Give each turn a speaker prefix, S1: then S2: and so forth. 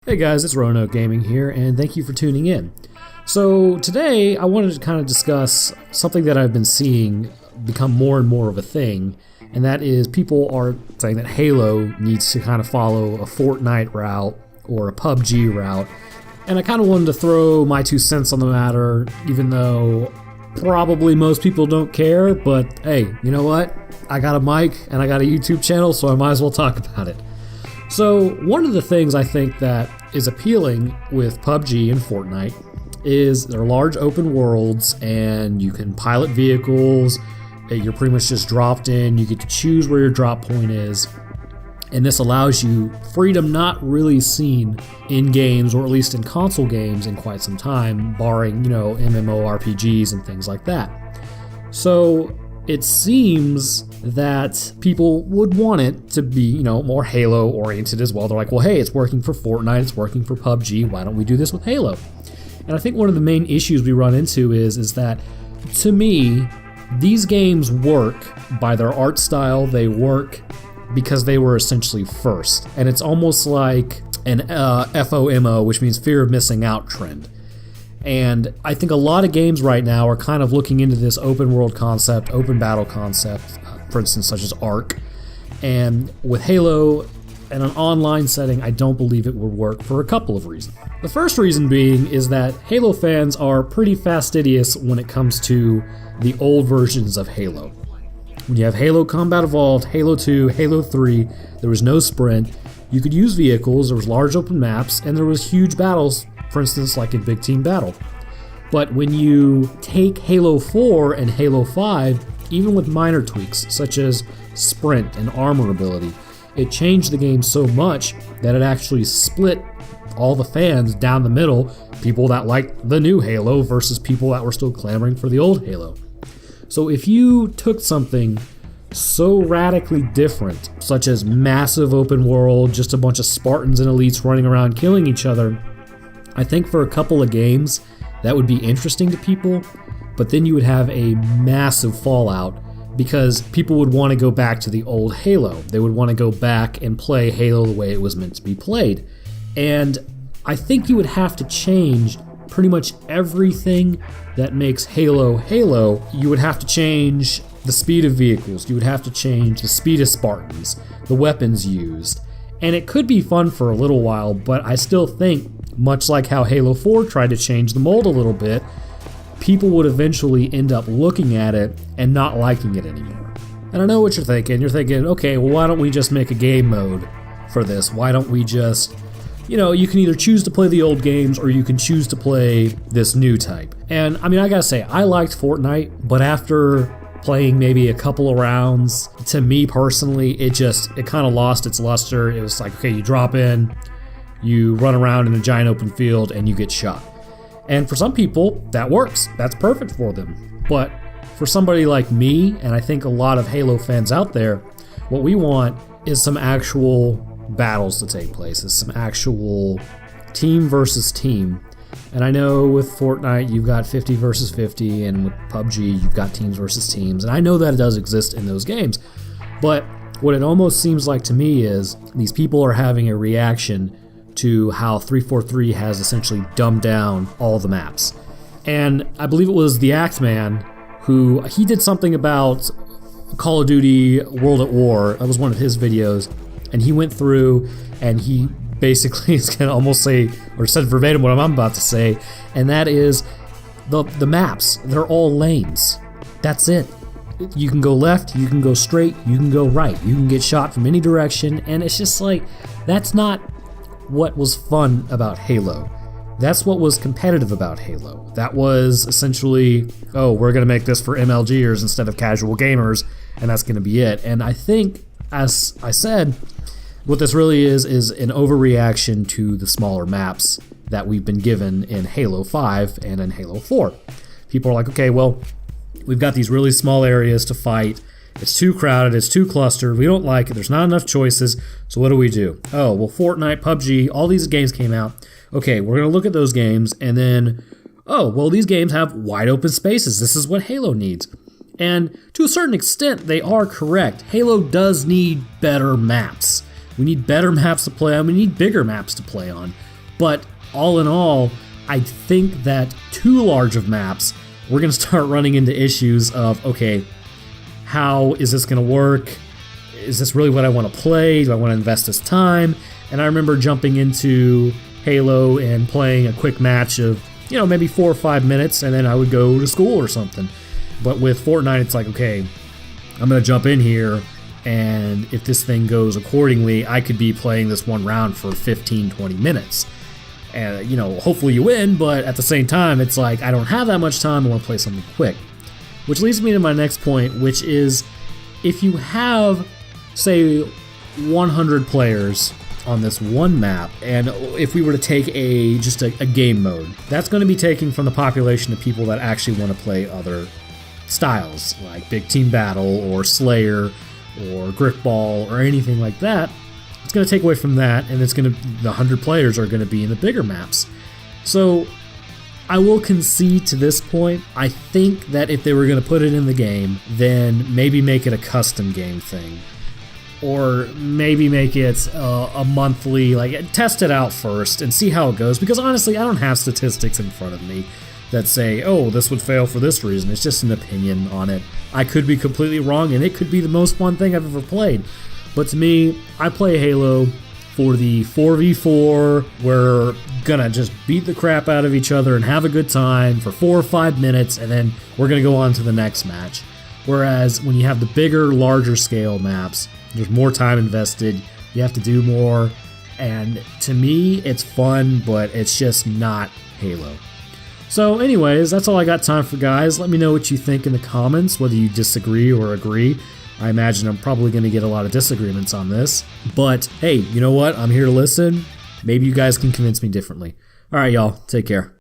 S1: Hey guys, it's Roanoke Gaming here, and thank you for tuning in. So today I wanted to kind of discuss something that I've been seeing become more and more of a thing, and that is people are saying that Halo needs to kind of follow a Fortnite route or a PUBG route, and I kind of wanted to throw my 2 cents on the matter, even though probably most people don't care, but hey, you know what? I got a mic and I got a YouTube channel, so I might as well talk about it. So one of the things I think that is appealing with PUBG and Fortnite is they're large open worlds and you can pilot vehicles. You're pretty much just dropped in. You get to choose where your drop point is. And this allows you freedom not really seen in games, or at least in console games, in quite some time, barring, MMORPGs and things like that. So it seems that people would want it to be, more Halo oriented as well. They're like, well, hey, it's working for Fortnite, it's working for PUBG, why don't we do this with Halo? And I think one of the main issues we run into is that, to me, these games work by their art style. They work because they were essentially first. And it's almost like an FOMO, which means fear of missing out trend. And I think a lot of games right now are kind of looking into this open world concept, open battle concept, for instance, such as Ark. And with Halo in an online setting, I don't believe it would work for a couple of reasons. The first reason being is that Halo fans are pretty fastidious when it comes to the old versions of Halo. When you have Halo Combat Evolved, Halo 2, Halo 3, there was no sprint. You could use vehicles, there was large open maps, and there was huge battles, for instance, like in Big Team Battle. But when you take Halo 4 and Halo 5, even with minor tweaks, such as sprint and armor ability, it changed the game so much that it actually split all the fans down the middle, people that liked the new Halo versus people that were still clamoring for the old Halo. So if you took something so radically different, such as massive open world, just a bunch of Spartans and elites running around killing each other, I think for a couple of games that would be interesting to people, but then you would have a massive fallout because people would want to go back to the old Halo. They would want to go back and play Halo the way it was meant to be played. And I think you would have to change pretty much everything that makes Halo Halo. You would have to change the speed of vehicles. You would have to change the speed of Spartans, the weapons used. And it could be fun for a little while, but I still think, much like how Halo 4 tried to change the mold a little bit, people would eventually end up looking at it and not liking it anymore. And I know what you're thinking. You're thinking, okay, well, why don't we just make a game mode for this? Why don't we just, you can either choose to play the old games or you can choose to play this new type. And I mean, I gotta say, I liked Fortnite, but after playing maybe a couple of rounds, to me personally, it kind of lost its luster. It was like, okay, you drop in, you run around in a giant open field, and you get shot. And for some people, that works. That's perfect for them. But for somebody like me, and I think a lot of Halo fans out there, what we want is some actual battles to take place. It's some actual team versus team. And I know with Fortnite, you've got 50 versus 50, and with PUBG, you've got teams versus teams. And I know that it does exist in those games. But what it almost seems like to me is these people are having a reaction to how 343 has essentially dumbed down all the maps. And I believe it was the Axeman who, he did something about Call of Duty World at War. That was one of his videos. And he went through and he basically is going to almost say, or said verbatim what I'm about to say, and that is the maps, they're all lanes. That's it. You can go left, you can go straight, you can go right. You can get shot from any direction, and it's just like, that's not what was fun about Halo. That's what was competitive about Halo. That was essentially, oh, we're going to make this for MLGers instead of casual gamers, and that's going to be it. And I think, as I said, what this really is an overreaction to the smaller maps that we've been given in Halo 5 and in Halo 4. People are like, okay, well, we've got these really small areas to fight. It's too crowded, it's too clustered, we don't like it, there's not enough choices, so what do? Oh, well, Fortnite, PUBG, all these games came out. Okay, we're going to look at those games, and then, oh, well, these games have wide open spaces. This is what Halo needs. And to a certain extent, they are correct. Halo does need better maps. We need better maps to play on. We need bigger maps to play on. But all in all, I think that too large of maps, we're going to start running into issues of, okay, how is this going to work? Is this really what I want to play? Do I want to invest this time? And I remember jumping into Halo and playing a quick match of, maybe 4 or 5 minutes, and then I would go to school or something. But with Fortnite, it's like, okay, I'm going to jump in here, and if this thing goes accordingly, I could be playing this one round for 15, 20 minutes. And, hopefully you win, but at the same time, it's like, I don't have that much time, I want to play something quick. Which leads me to my next point, which is, if you have, say, 100 players on this one map, and if we were to take just a game mode, that's going to be taking from the population of people that actually want to play other styles, like Big Team Battle, or Slayer, or Brickball, or anything like that. It's going to take away from that, and the 100 players are going to be in the bigger maps. So I will concede to this point. I think that if they were going to put it in the game, then maybe make it a custom game thing. Or maybe make it a monthly, test it out first and see how it goes. Because honestly, I don't have statistics in front of me that say, oh, this would fail for this reason. It's just an opinion on it. I could be completely wrong, and it could be the most fun thing I've ever played. But to me, I play Halo for the 4v4. We're gonna just beat the crap out of each other and have a good time for 4 or 5 minutes, and then we're gonna go on to the next match. Whereas when you have the bigger, larger scale maps, there's more time invested, you have to do more, and to me, it's fun, but it's just not Halo. So anyways, that's all I got time for, guys. Let me know what you think in the comments, whether you disagree or agree. I imagine I'm probably going to get a lot of disagreements on this. But hey, you know what? I'm here to listen. Maybe you guys can convince me differently. All right, y'all. Take care.